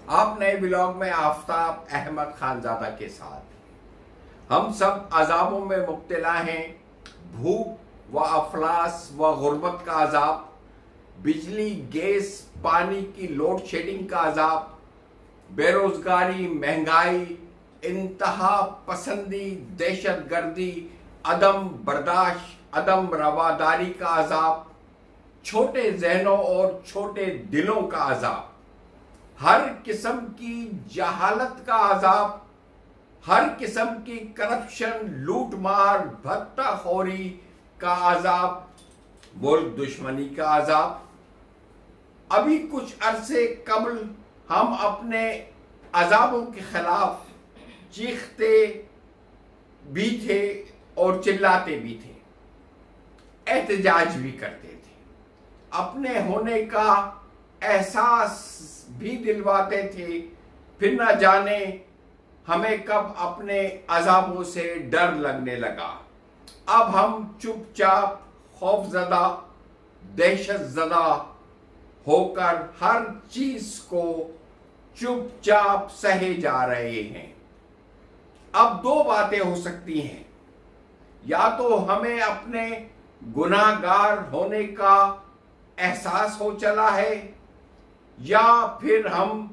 آپ نئے بلاگ میں آفتاب احمد خانزادہ کے ساتھ ہم سب عذابوں میں مبتلا ہیں۔ بھوک و افلاس و غربت کا عذاب، بجلی گیس پانی کی لوڈ شیڈنگ کا عذاب، بے روزگاری، مہنگائی، انتہا پسندی، دہشت گردی، عدم برداشت، عدم رواداری کا عذاب، چھوٹے ذہنوں اور چھوٹے دلوں کا عذاب، ہر قسم کی جہالت کا عذاب، ہر قسم کی کرپشن، لوٹ مار، بھتہ خوری کا عذاب، ملک دشمنی کا عذاب۔ ابھی کچھ عرصے قبل ہم اپنے عذابوں کے خلاف چیختے بھی تھے اور چلاتے بھی تھے، احتجاج بھی کرتے تھے، اپنے ہونے کا احساس بھی دلواتے تھے، پھر نہ جانے ہمیں کب اپنے عذابوں سے ڈر لگنے لگا۔ اب ہم چپ چاپ، خوف زدہ، دہشت زدہ ہو کر ہر چیز کو چپ چاپ سہے جا رہے ہیں۔ اب دو باتیں ہو سکتی ہیں، یا تو ہمیں اپنے گناہ گار ہونے کا احساس ہو چلا ہے، یا پھر ہم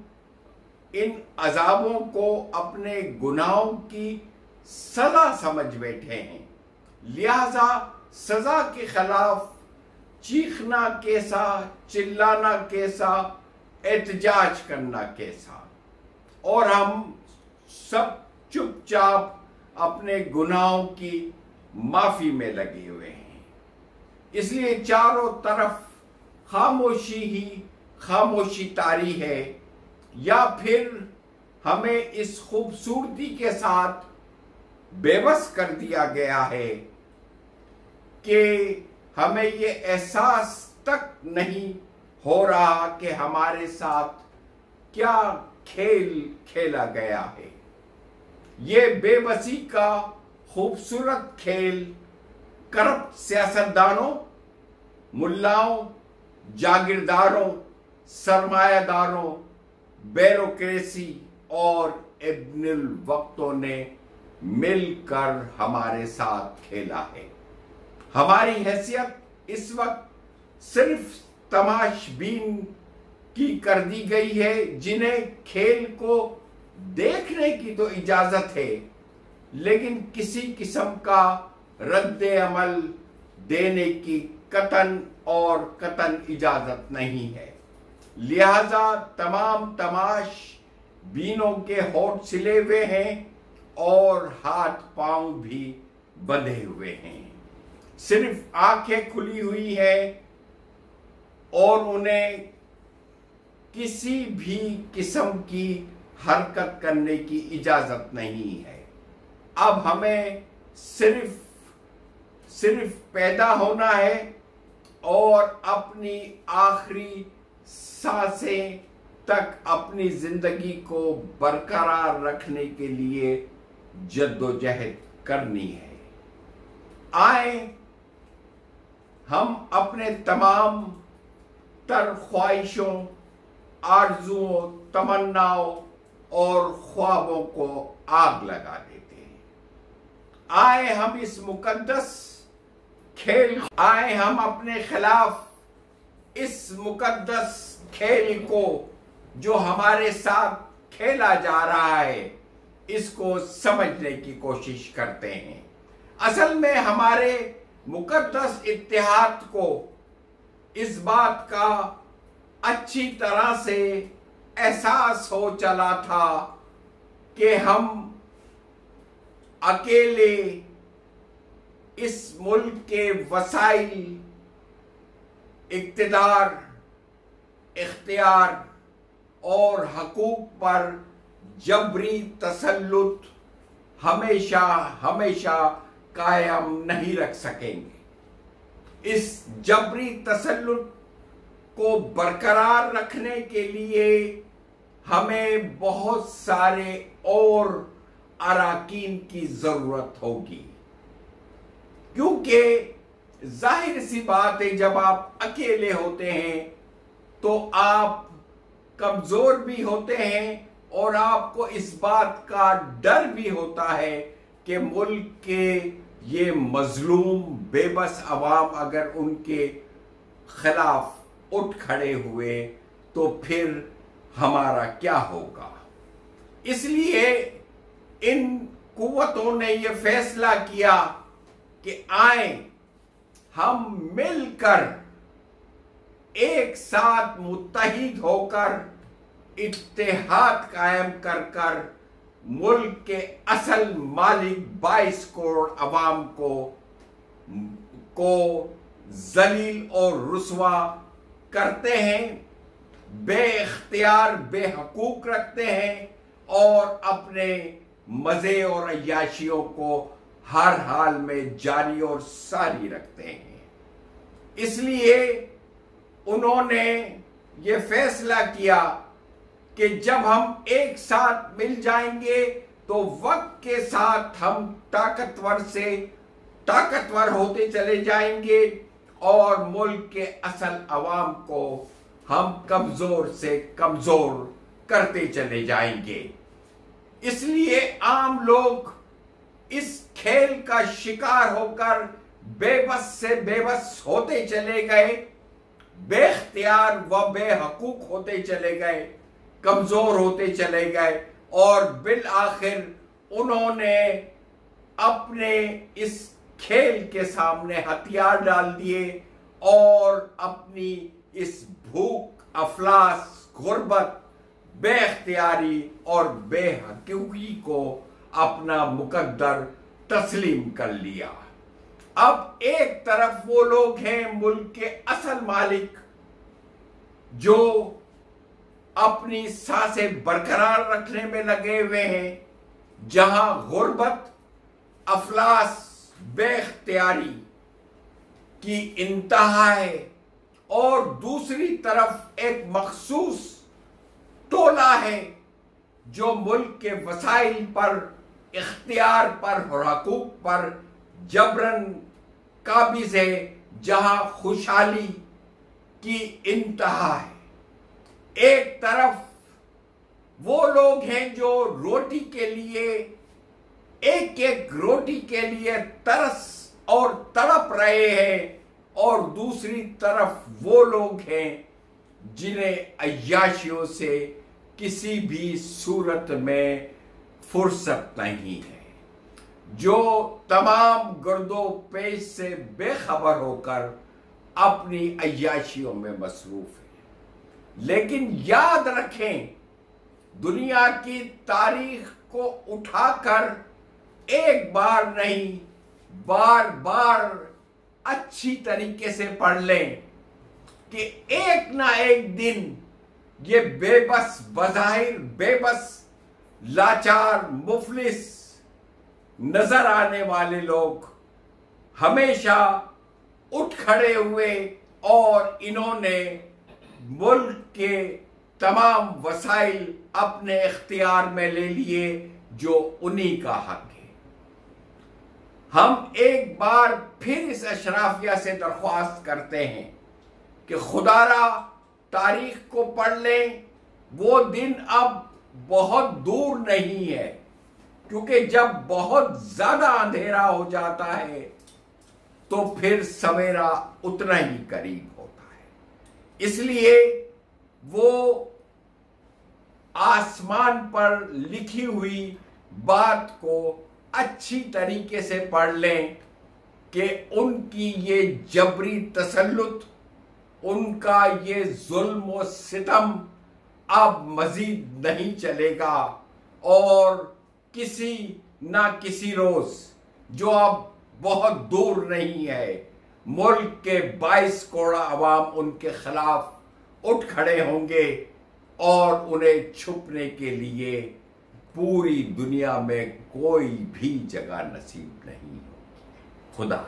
ان عذابوں کو اپنے گناہوں کی سزا سمجھ بیٹھے ہیں، لہذا سزا کے خلاف چیخنا کیسا، چلانا کیسا، احتجاج کرنا کیسا، اور ہم سب چپ چاپ اپنے گناہوں کی معافی میں لگے ہوئے ہیں۔ اس لیے چاروں طرف خاموشی ہی خاموشی طاری ہے، یا پھر ہمیں اس خوبصورتی کے ساتھ بے بس کر دیا گیا ہے کہ ہمیں یہ احساس تک نہیں ہو رہا کہ ہمارے ساتھ کیا کھیل کھیلا گیا ہے۔ یہ بے بسی کا خوبصورت کھیل کرپٹ سیاستدانوں، ملاؤں، جاگیرداروں، سرمایہ داروں، بیوروکریسی اور ابن الوقتوں نے مل کر ہمارے ساتھ کھیلا ہے۔ ہماری حیثیت اس وقت صرف تماش بین کی کر دی گئی ہے، جنہیں کھیل کو دیکھنے کی تو اجازت ہے، لیکن کسی قسم کا رد عمل دینے کی قطعاً اور قطعاً اجازت نہیں ہے۔ لہذا تمام تماش بینوں کے ہونٹ سلے ہوئے ہیں اور ہاتھ پاؤں بھی بندھے ہوئے ہیں، صرف آنکھیں کھلی ہوئی ہیں اور انہیں کسی بھی قسم کی حرکت کرنے کی اجازت نہیں ہے۔ اب ہمیں صرف پیدا ہونا ہے اور اپنی آخری سانسیں تک اپنی زندگی کو برقرار رکھنے کے لیے جد و جہد کرنی ہے۔ آئیں ہم اپنے تمام تر خواہشوں، آرزوؤں، تمناؤں اور خوابوں کو آگ لگا دیتے ہیں۔ آئیں ہم اس مقدس کھیل، آئیں ہم اپنے خلاف اس مقدس کھیل کو جو ہمارے ساتھ کھیلا جا رہا ہے، اس کو سمجھنے کی کوشش کرتے ہیں۔ اصل میں ہمارے مقدس اتحاد کو اس بات کا اچھی طرح سے احساس ہو چلا تھا کہ ہم اکیلے اس ملک کے وسائل، اقتدار، اختیار اور حقوق پر جبری تسلط ہمیشہ قائم نہیں رکھ سکیں گے۔ اس جبری تسلط کو برقرار رکھنے کے لیے ہمیں بہت سارے اور اراکین کی ضرورت ہوگی، کیونکہ ظاہر سی بات ہے جب آپ اکیلے ہوتے ہیں تو آپ کمزور بھی ہوتے ہیں اور آپ کو اس بات کا ڈر بھی ہوتا ہے کہ ملک کے یہ مظلوم بے بس عوام اگر ان کے خلاف اٹھ کھڑے ہوئے تو پھر ہمارا کیا ہوگا۔ اس لیے ان قوتوں نے یہ فیصلہ کیا کہ آئیں ہم مل کر ایک ساتھ متحد ہو کر اتحاد قائم کر کر ملک کے اصل مالک 22 کروڑ عوام کو ذلیل اور رسوا کرتے ہیں، بے اختیار بے حقوق رکھتے ہیں اور اپنے مزے اور عیاشیوں کو ہر حال میں جاری اور ساری رکھتے ہیں۔ اس لیے انہوں نے یہ فیصلہ کیا کہ جب ہم ایک ساتھ مل جائیں گے تو وقت کے ساتھ ہم طاقتور سے طاقتور ہوتے چلے جائیں گے اور ملک کے اصل عوام کو ہم کمزور سے کمزور کرتے چلے جائیں گے۔ اس لیے عام لوگ اس کھیل کا شکار ہو کر بے بس سے بے بس ہوتے چلے گئے، بے اختیار و بے حقوق ہوتے چلے گئے، کمزور ہوتے چلے گئے اور بالآخر انہوں نے اپنے اس کھیل کے سامنے ہتھیار ڈال دیے اور اپنی اس بھوک، افلاس، غربت، بے اختیاری اور بے حقوقی کو اپنا مقدر تسلیم کر لیا۔ اب ایک طرف وہ لوگ ہیں ملک کے اصل مالک جو اپنی سانسیں برقرار رکھنے میں لگے ہوئے ہیں، جہاں غربت، افلاس، بے اختیاری کی انتہا ہے، اور دوسری طرف ایک مخصوص ٹولہ ہے جو ملک کے وسائل پر، اختیار پر اور حقوق پر جبراً قابض ہے، جہاں خوشحالی کی انتہا ہے۔ ایک طرف وہ لوگ ہیں جو روٹی کے لیے، ایک ایک روٹی کے لیے ترس اور تڑپ رہے ہیں، اور دوسری طرف وہ لوگ ہیں جنہیں عیاشیوں سے کسی بھی صورت میں فرصت نہیں ہے، جو تمام گرد و پیش سے بے خبر ہو کر اپنی عیاشیوں میں مصروف ہیں۔ لیکن یاد رکھیں، دنیا کی تاریخ کو اٹھا کر ایک بار نہیں، بار بار اچھی طریقے سے پڑھ لیں کہ ایک نہ ایک دن یہ بے بس، بظاہر بے بس، لاچار، مفلس نظر آنے والے لوگ ہمیشہ اٹھ کھڑے ہوئے اور انہوں نے ملک کے تمام وسائل اپنے اختیار میں لے لیے جو انہی کا حق ہے۔ ہم ایک بار پھر اس اشرافیہ سے درخواست کرتے ہیں کہ خدا را تاریخ کو پڑھ لیں، وہ دن اب بہت دور نہیں ہے، کیونکہ جب بہت زیادہ اندھیرا ہو جاتا ہے تو پھر سویرا اتنا ہی قریب ہوتا ہے۔ اس لیے وہ آسمان پر لکھی ہوئی بات کو اچھی طریقے سے پڑھ لیں کہ ان کی یہ جبری تسلط، ان کا یہ ظلم و ستم اب مزید نہیں چلے گا، اور کسی نہ کسی روز، جو اب بہت دور نہیں ہے، ملک کے 22 کروڑ عوام ان کے خلاف اٹھ کھڑے ہوں گے اور انہیں چھپنے کے لیے پوری دنیا میں کوئی بھی جگہ نصیب نہیں ہوگی۔ خدا